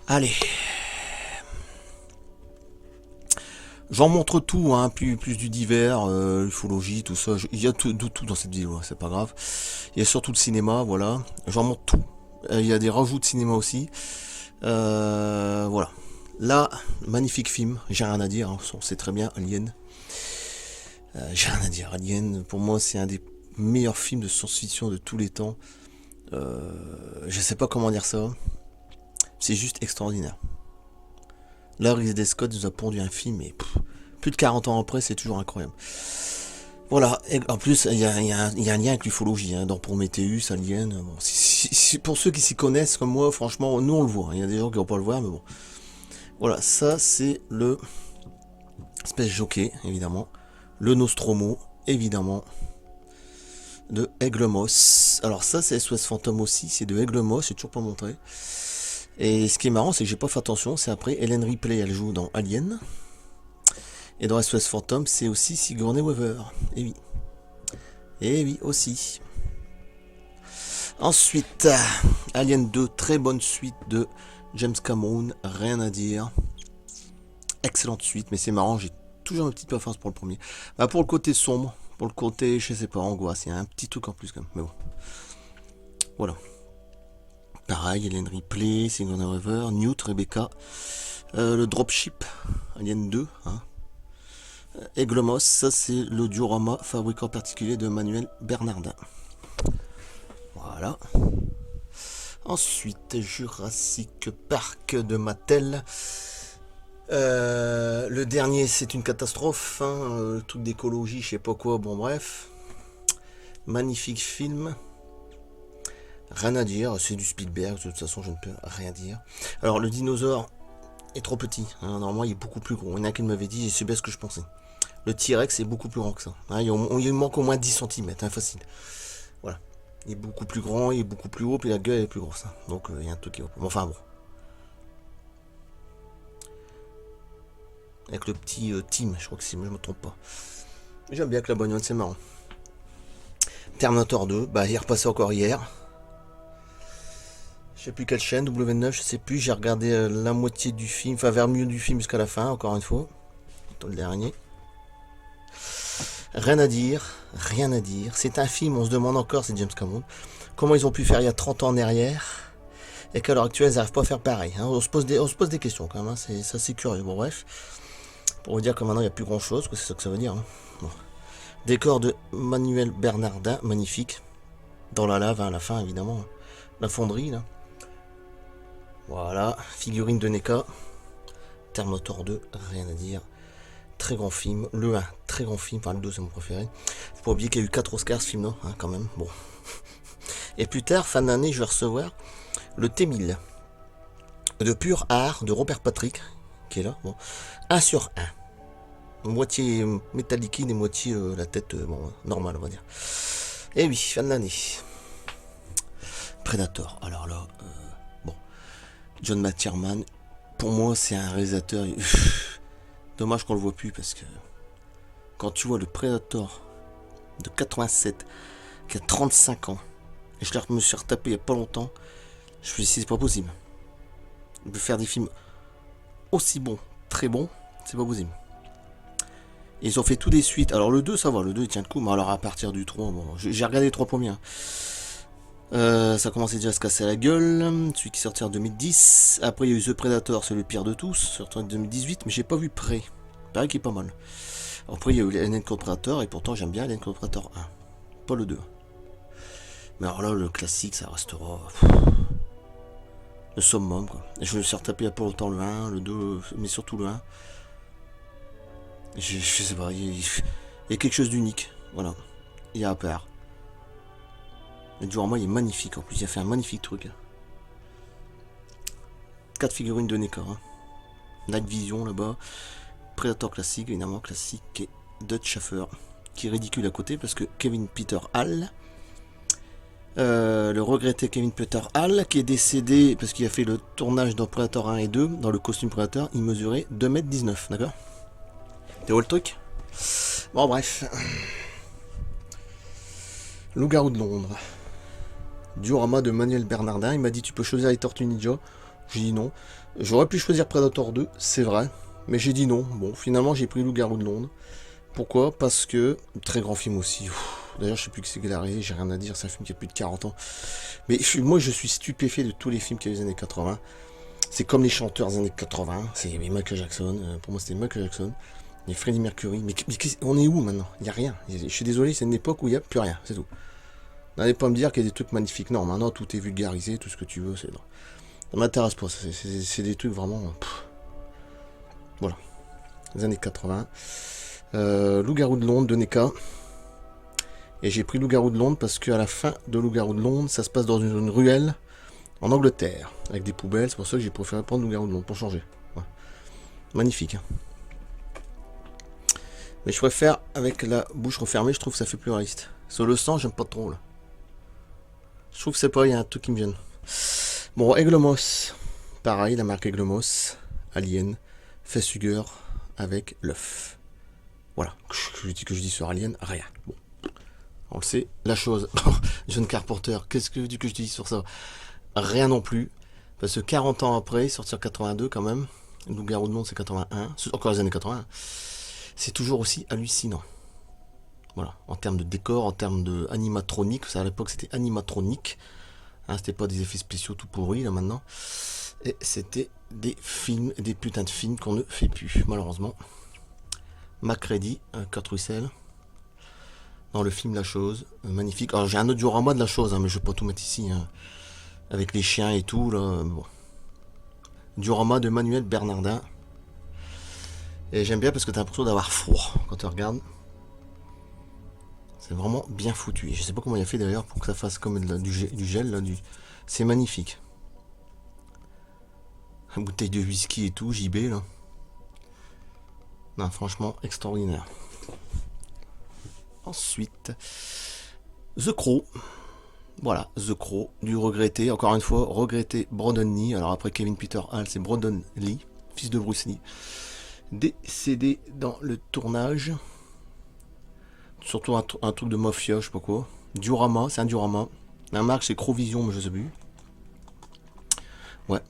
Allez. J'en montre tout, hein, plus du divers, ufologie, tout ça. Il y a tout dans cette vidéo, c'est pas grave. Il y a surtout le cinéma, voilà. J'en montre tout. Il y a des rajouts de cinéma aussi. Voilà. Là, magnifique film, j'ai rien à dire, hein, on sait très bien, Alien. J'ai rien à dire, Alien, pour moi, c'est un des meilleurs films de science-fiction de tous les temps. Je sais pas comment dire ça. C'est juste extraordinaire. Là, Ridley Scott nous a pondu un film, et plus de 40 ans après, c'est toujours incroyable. Voilà, et en plus, il y a un lien avec l'ufologie, hein, dans Prometheus, Alien. Bon, pour ceux qui s'y connaissent, comme moi, franchement, nous on le voit. Il y a des gens qui vont pas le voir, mais bon. Voilà, ça c'est le Space Jockey, évidemment. Le Nostromo, évidemment. De Aiglemoss. Alors ça, c'est SOS Phantom aussi, c'est de Aiglemoss, j'ai toujours pas montré. Et ce qui est marrant, c'est que j'ai pas fait attention, c'est après Ellen Ripley, elle joue dans Alien. Et dans SOS Phantom, c'est aussi Sigourney Weaver. Et oui. Et oui, aussi. Ensuite, Alien 2, très bonne suite de James Cameron, rien à dire. Excellente suite, mais c'est marrant, j'ai toujours une petite préférence pour le premier. Bah, pour le côté sombre, pour le côté, je sais pas, angoisse, il y a un petit truc en plus quand même, mais bon. Voilà. Pareil, Ellen Ripley, Sigourney Weaver, Newt, Rebecca, le Dropship, Alien 2, hein. Aiglemoss, ça c'est le diorama fabricant particulier de Manuel Bernardin. Voilà. Ensuite, Jurassic Park de Mattel. Le dernier, c'est une catastrophe, hein, le truc d'écologie, je sais pas quoi, bon bref. Magnifique film. Rien à dire, c'est du Spielberg, de toute façon je ne peux rien dire. Alors le dinosaure est trop petit, hein, normalement il est beaucoup plus gros. Il y en a qui m'avait dit, et c'est bien ce que je pensais. Le T-Rex est beaucoup plus grand que ça. Hein, il manque au moins 10 cm, hein, facile. Voilà. Il est beaucoup plus grand, il est beaucoup plus haut, puis la gueule est plus grosse. Hein. Donc il y a un truc qui va pas. Enfin bon. Avec le petit Tim, je crois que c'est, je me trompe pas. J'aime bien que la bagnole, c'est marrant. Terminator 2, bah il est repassé encore hier. Je sais plus quelle chaîne, W9, je sais plus, j'ai regardé la moitié du film, enfin vers le milieu du film jusqu'à la fin, encore une fois. Le dernier. Rien à dire, rien à dire. C'est un film, on se demande encore, c'est James Cameron, comment ils ont pu faire il y a 30 ans en arrière, et qu'à l'heure actuelle, ils n'arrivent pas à faire pareil. Hein. On se pose des questions quand même, hein. C'est assez curieux. Bon bref, pour vous dire que maintenant il n'y a plus grand chose, c'est ça que ça veut dire. Hein. Bon. Décor de Manuel Bernardin, magnifique. Dans la lave, hein, à la fin évidemment. La fonderie là. Voilà, figurine de NECA. Terminator 2, rien à dire. Très grand film. Le 1, très grand film. Enfin, le 2, c'est mon préféré. Faut pas oublier qu'il y a eu 4 Oscars ce film-là, hein, quand même. Bon. Et plus tard, fin d'année, je vais recevoir le T1000 de pur art de Robert Patrick, qui est là. Bon. 1 sur 1. Moitié métallique et moitié la tête bon, normale, on va dire. Et oui, fin de l'année. Predator. Alors là, bon. John McTiernan, pour moi, c'est un réalisateur. Dommage qu'on le voit plus parce que quand tu vois le Predator de 87 qui a 35 ans, et je me suis retapé il n'y a pas longtemps, je me suis dit c'est pas possible. Il peut faire des films aussi bons, très bons, c'est pas possible. Et ils ont fait tous des suites. Alors le 2 ça va, le 2 il tient le coup, mais alors à partir du 3, bon, j'ai regardé les 3 premiers. Ça commençait déjà à se casser la gueule. Celui qui sortit en 2010. Après il y a eu The Predator, c'est le pire de tous, sorti en 2018, mais j'ai pas vu Prey. Pareil qu'il est pas mal. Après il y a eu Alien contre Predator, et pourtant j'aime bien Alien contre Predator 1. Pas le 2. Mais alors là, le classique, ça restera le summum, quoi. Et je me suis retapé il y a pas longtemps le 1, le 2, mais surtout le 1. Je sais pas, il y a quelque chose d'unique. Voilà. Il y a à part. Le diorama il est magnifique en plus, il a fait un magnifique truc. 4 figurines de NECA. Hein. Night Vision là-bas. Predator classique, évidemment classique. Et Dutch Schaffer, qui est ridicule à côté parce que Kevin Peter Hall, le regretté Kevin Peter Hall, qui est décédé parce qu'il a fait le tournage dans Predator 1 et 2, dans le costume Predator, il mesurait 2,19 m, d'accord. T'es où le truc? Bon bref. Loup-garou de Londres. Diorama de Manuel Bernardin, il m'a dit tu peux choisir les Tortues Ninja. J'ai dit non. J'aurais pu choisir Predator 2, c'est vrai. Mais j'ai dit non. Bon, finalement, j'ai pris Loup-garou de Londres. Pourquoi? Parce que, très grand film aussi. D'ailleurs, je sais plus qui c'est qui l'a réalisé, j'ai rien à dire, c'est un film qui a plus de 40 ans. Mais moi, je suis stupéfait de tous les films qu'il y a eu des années 80. C'est comme les chanteurs des années 80. C'est Michael Jackson. Pour moi, c'était Michael Jackson. Il y a Freddie Mercury. Mais on est où maintenant? Il n'y a rien. Je suis désolé, c'est une époque où il n'y a plus rien. C'est tout. N'allez pas me dire qu'il y a des trucs magnifiques. Non, maintenant, tout est vulgarisé, tout ce que tu veux. Ça m'intéresse pas. C'est des trucs vraiment... Voilà. Les années 80. Loup-garou de Londres de NECA. Et j'ai pris Loup-garou de Londres parce qu'à la fin de Loup-garou de Londres, ça se passe dans une ruelle en Angleterre, avec des poubelles. C'est pour ça que j'ai préféré prendre Loup-garou de Londres, pour changer. Ouais. Magnifique. Hein. Mais je préfère avec la bouche refermée, je trouve que ça fait plus réaliste. Sur le sang, j'aime pas trop là. Je trouve que c'est pas, il y a un truc qui me gêne. Bon, Aigle-Moss. Pareil, la marque Aigle-Moss. Alien. Facehugger avec l'œuf. Voilà. Que je dis sur Alien, rien. Bon. On le sait. La chose. John Carpenter, qu'est-ce que je dis sur ça? Rien non plus. Parce que 40 ans après, sorti en 82 quand même. Loup-garou de Londres, c'est 81. C'est encore les années 80. C'est toujours aussi hallucinant. Voilà. En termes de décor, en termes de animatronique. À l'époque, c'était animatronique. Hein, c'était pas des effets spéciaux tout pourris, là, maintenant. Et c'était des films, des putains de films qu'on ne fait plus, malheureusement. Macready, Kurt Russell. Dans le film La Chose, magnifique. Alors j'ai un autre diorama de La Chose, hein, mais je vais pas tout mettre ici. Hein. Avec les chiens et tout, là. Bon. Diorama de Manuel Bernardin. Et j'aime bien parce que t'as l'impression d'avoir froid quand tu regardes. C'est vraiment bien foutu. Et je sais pas comment il a fait d'ailleurs pour que ça fasse comme du gel. Là, C'est magnifique. Une bouteille de whisky et tout, JB là. Non, franchement, extraordinaire. Ensuite, The Crow. Voilà, The Crow, du regretté, encore une fois, regretté Brandon Lee. Alors après Kevin Peter Hall, c'est Brandon Lee, fils de Bruce Lee. Décédé dans le tournage. Surtout un truc de mafia, je sais pas quoi. Diorama, c'est un diorama. La marque c'est Crowvision, mais je sais plus. Ouais.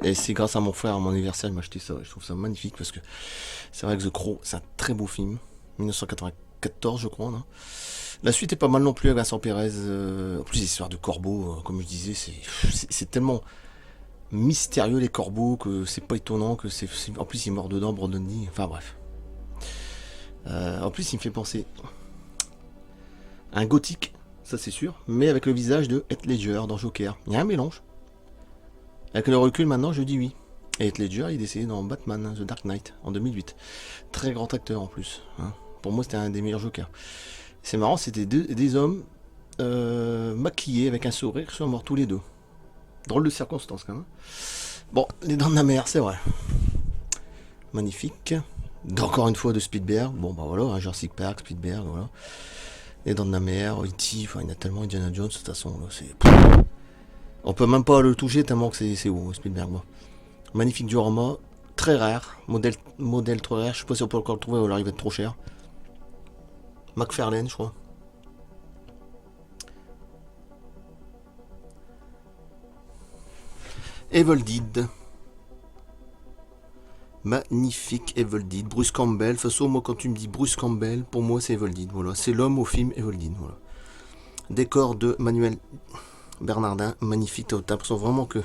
Et c'est grâce à mon frère, à mon anniversaire, il m'a acheté ça. Je trouve ça magnifique parce que c'est vrai que The Crow, c'est un très beau film. 1994, je crois. Non, la suite est pas mal non plus avec Vincent Perez. En plus, l'histoire de corbeaux, comme je disais, c'est tellement mystérieux les corbeaux que c'est pas étonnant que c'est. En plus, il est mort dedans, Brandon Lee. Enfin bref. En plus, il me fait penser à un gothique, ça c'est sûr, mais avec le visage de Heath Ledger dans Joker. Il y a un mélange. Avec le recul maintenant, je dis oui. Et Heath Ledger, il est décédé dans Batman, The Dark Knight, en 2008. Très grand acteur en plus. Hein. Pour moi, c'était un des meilleurs Jokers. C'est marrant, c'était des hommes maquillés avec un sourire, ils sont morts tous les deux. Drôle de circonstance quand même. Bon, Les Dents de la Mer, c'est vrai. Magnifique. Encore une fois de Spielberg. Bon, bah voilà, hein, Jurassic Park, Spielberg, voilà. Les Dents de la Mer, E.T., enfin, il y en a tellement, Indiana Jones, de toute façon, là, c'est... On peut même pas le toucher tellement que c'est haut, Spielberg. Bon. Magnifique diorama, très rare, modèle très rare, je sais pas si on peut encore le trouver, ou alors il va être trop cher. McFarlane, je crois. Evil Dead. Magnifique Evil Dead. Bruce Campbell. De toute façon, moi, quand tu me dis Bruce Campbell, pour moi, c'est Evil Dead. Voilà. C'est l'homme au film Evil Dead. Voilà. Décor de Manuel Bernardin. Magnifique. T'as l'impression vraiment que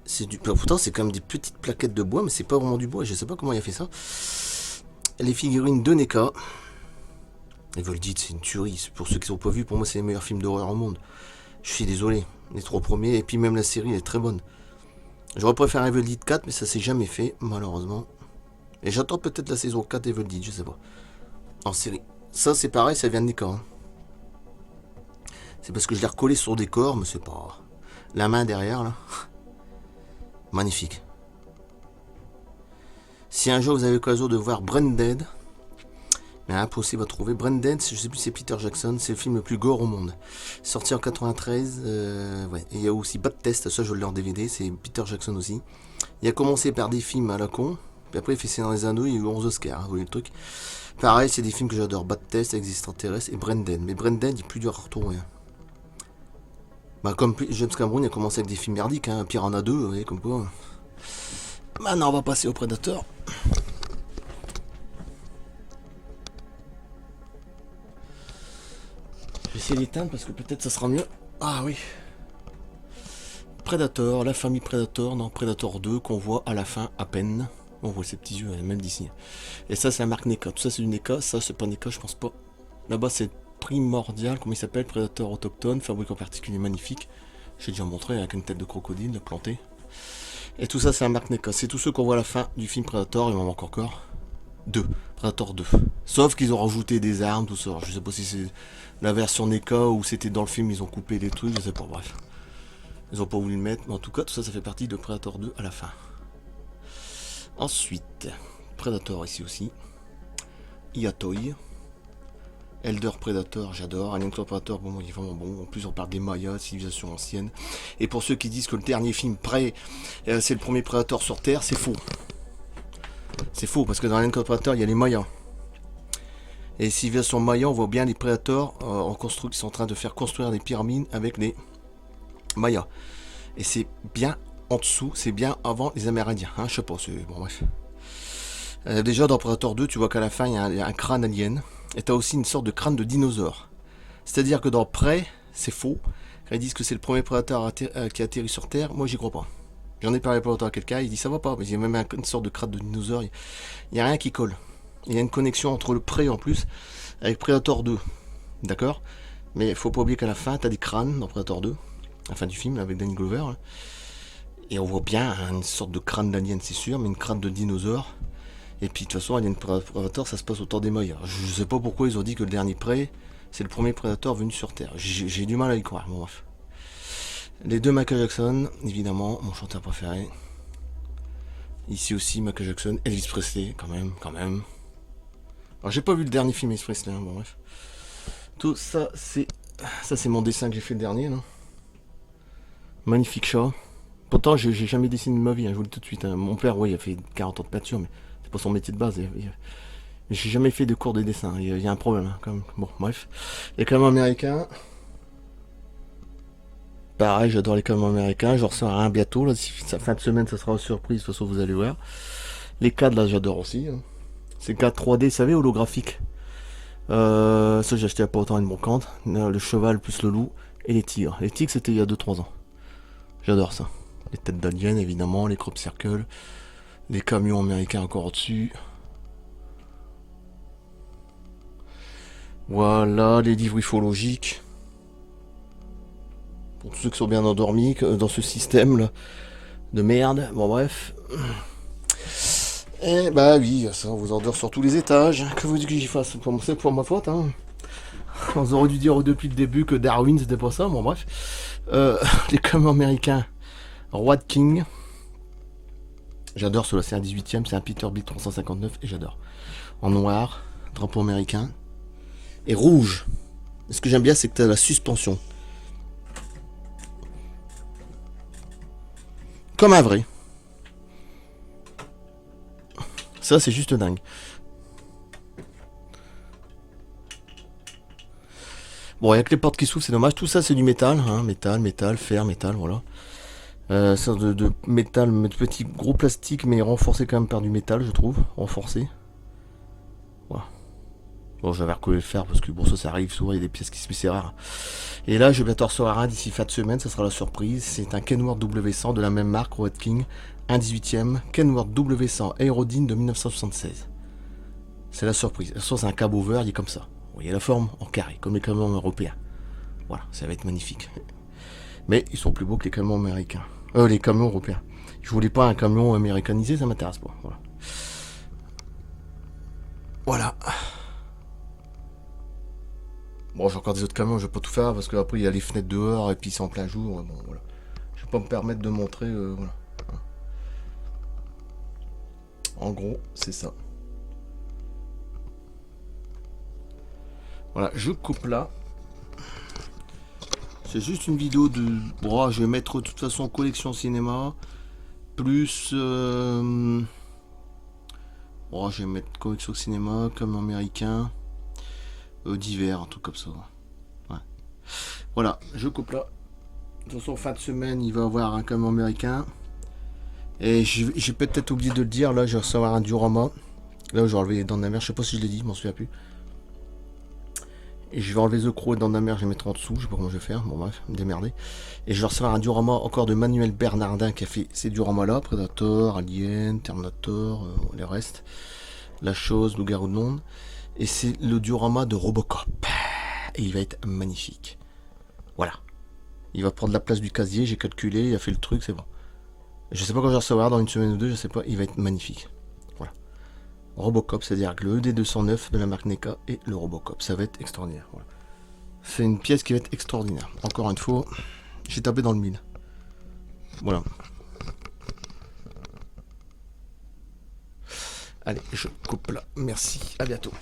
c'est du. Pourtant, c'est quand même des petites plaquettes de bois, mais c'est pas vraiment du bois. Je sais pas comment il a fait ça. Les figurines de NECA. Evil Dead, c'est une tuerie. Pour ceux qui n'ont pas vu, pour moi, c'est les meilleurs films d'horreur au monde. Je suis désolé. Les 3 premiers, et puis même la série, elle est très bonne. J'aurais préféré Evil Dead 4, mais ça s'est jamais fait, malheureusement. Et j'attends peut-être la saison 4 Evil Dead, je sais pas. En série. Ça, c'est pareil, ça vient de NECA. Hein. C'est parce que je l'ai recollé sur des corps, mais c'est pas... La main derrière, là. Magnifique. Si un jour vous avez l'occasion de voir Branded, mais impossible à trouver. Branded, je sais plus, c'est Peter Jackson, c'est le film le plus gore au monde. Sorti en 93, ouais. Et il y a aussi Bad Test, ça je l'ai en DVD, c'est Peter Jackson aussi. Il a commencé par des films à la con, puis après il fait Seigneur des Anneaux, il y a eu 11 Oscars, vous voyez le truc. Pareil, c'est des films que j'adore, Bad Test, Extraterrestre et Branded. Mais Branded, il est plus dur à retrouver. Bah comme James Cameron a commencé avec des films merdiques, hein, Piranha 2, vous voyez, comme quoi. Maintenant on va passer au Predator. Je vais essayer d'éteindre parce que peut-être ça sera mieux. Ah oui. Predator, la famille Predator dans Predator 2 qu'on voit à la fin à peine. On voit ses petits yeux, même d'ici. Et ça c'est la marque NECA. Tout ça c'est du NECA, ça c'est pas NECA je pense pas. Là-bas c'est Primordial, comment il s'appelle, Predator autochtone, fabrique en particulier magnifique. J'ai déjà montré avec une tête de crocodile plantée. Et tout ça c'est la marque NECA. C'est tous ceux qu'on voit à la fin du film Predator, il m'en manque encore. 2, Predator 2. Sauf qu'ils ont rajouté des armes, tout ça. Alors, je sais pas si c'est la version NECA ou c'était dans le film, ils ont coupé des trucs, je sais pas, bref. Ils ont pas voulu le mettre, mais en tout cas, tout ça, ça fait partie de Predator 2 à la fin. Ensuite, Predator ici aussi. Iatoy. Elder Predator, j'adore. Alien Predator, bon, il est vraiment bon. En plus, on parle des Mayas, civilisation ancienne. Et pour ceux qui disent que le dernier film prêt, c'est le premier Predator sur Terre, c'est faux. C'est faux, parce que dans Alien Predator, il y a les Mayas. Et civilisation Maya, on voit bien les Predators en construction, qui sont en train de faire construire des pyramides avec les Mayas. Et c'est bien en dessous, c'est bien avant les Amérindiens. Hein, je sais pas, c'est bon, bref. Déjà dans Predator 2, tu vois qu'à la fin, il y a un crâne alien. Et tu as aussi une sorte de crâne de dinosaure. C'est-à-dire que dans Prey, c'est faux. Quand ils disent que c'est le premier Predator qui a atterri sur Terre, moi j'y crois pas. J'en ai parlé pas longtemps à quelqu'un, il dit ça va pas. Mais il y a même une sorte de crâne de dinosaure. Il n'y a rien qui colle. Il y a une connexion entre le Prey en plus avec Predator 2. D'accord? Mais faut pas oublier qu'à la fin, tu as des crânes dans Predator 2. À la fin du film, avec Danny Glover. Là. Et on voit bien une sorte de crâne d'alien, c'est sûr, mais une crâne de dinosaure. Et puis de toute façon, Alien Predator, ça se passe au temps des Mayas. Je sais pas pourquoi ils ont dit que le dernier Prey, c'est le premier Predator venu sur Terre. J'ai du mal à y croire. Bon, bref. Les deux Michael Jackson, évidemment, mon chanteur préféré. Ici aussi, Michael Jackson, Elvis Presley, quand même. Alors j'ai pas vu le dernier film Elvis Presley, hein, bon bref. Tout ça, c'est mon dessin que j'ai fait le dernier, là. Magnifique chat. Pourtant, j'ai jamais dessiné de ma vie, hein, je vous le dis tout de suite. Hein. Mon père, ouais, il a fait 40 ans de peinture, mais c'est pas son métier de base. J'ai jamais fait de cours de dessin. Il y a un problème, hein, quand même. Bon, bref. Les camions américains. Pareil, j'adore les camions américains. J'en ressors un bientôt. Là, fin de semaine, ça sera une surprise. De toute façon, vous allez voir. Les cadres, là, j'adore aussi. Hein. C'est cadres 3D, vous savez, holographiques. Ça, j'ai acheté il y a pas autant une brocante. Le cheval plus le loup. Et les tigres. Les tigres, c'était il y a 2-3 ans. J'adore ça. Les têtes d'alien, évidemment. Les crop circles. Les camions américains encore au-dessus. Voilà, les livres ufologiques. Pour tous ceux qui sont bien endormis dans ce système là de merde. Bon bref. Et bah oui, ça on vous endort sur tous les étages. Que vous dites que j'y fasse? C'est pour ma faute, hein. On aurait dû dire depuis le début que Darwin c'était pas ça. Bon bref. Les camions américains. Roi de King. J'adore cela, c'est un 18ème, c'est un Peterbilt 359 et j'adore. En noir, drapeau américain. Et rouge. Et ce que j'aime bien, c'est que tu as la suspension. Comme un vrai. Ça, c'est juste dingue. Bon, il n'y a que les portes qui s'ouvrent, c'est dommage. Tout ça, c'est du métal. Hein. Métal, fer, métal, voilà. Sorte de métal, de petit gros plastique, mais renforcé quand même par du métal, je trouve. Renforcé. Voilà. Bon, j'avais recollé le fer parce que bon, ça arrive souvent, il y a des pièces qui se c'est rare. Et là, je vais bientôt recevoir un d'ici fin de semaine, ça sera la surprise. C'est un Kenworth W100 de la même marque, Red King, un 18ème, Kenworth W100 Aerodyne de 1976. C'est la surprise. C'est un cab over, il est comme ça. Vous voyez la forme en carré, comme les camions européens. Voilà, ça va être magnifique. Mais ils sont plus beaux que les camions américains. Les camions européens. Je voulais pas un camion américanisé, ça m'intéresse pas. Voilà. Voilà. Bon, j'ai encore des autres camions, je vais pas tout faire parce qu'après il y a les fenêtres dehors et puis c'est en plein jour. Bon, voilà. Je vais pas me permettre de montrer. Voilà. En gros, c'est ça. Voilà, je coupe là. C'est juste une vidéo de. Bon, je vais mettre de toute façon collection cinéma. Plus. Bon, je vais mettre collection cinéma comme américain. Divers, un truc comme ça. Ouais. Voilà, je coupe là. De toute façon, fin de semaine, il va y avoir un camion américain. Et j'ai peut-être oublié de le dire, là, je vais recevoir un diorama. Là, je vais enlever les dents de la mer, je sais pas si je l'ai dit, je m'en souviens plus. Et je vais enlever The Crow et dents de la mer, je vais mettre en dessous, je sais pas comment je vais faire, bon bref, me démerder. Et je vais recevoir un diorama encore de Manuel Bernardin qui a fait ces dioramas-là, Predator, Alien, Terminator, les restes. La chose, Loup-garou de Londres. Et c'est le diorama de Robocop. Et il va être magnifique. Voilà. Il va prendre la place du casier, j'ai calculé, il a fait le truc, c'est bon. Je sais pas quand je vais recevoir, dans une semaine ou deux, je sais pas, il va être magnifique. Voilà. Robocop, c'est-à-dire que le ED209 de la marque NECA et le Robocop, ça va être extraordinaire. Voilà. C'est une pièce qui va être extraordinaire. Encore une fois, j'ai tapé dans le mille. Voilà. Allez, je coupe là. Merci, à bientôt.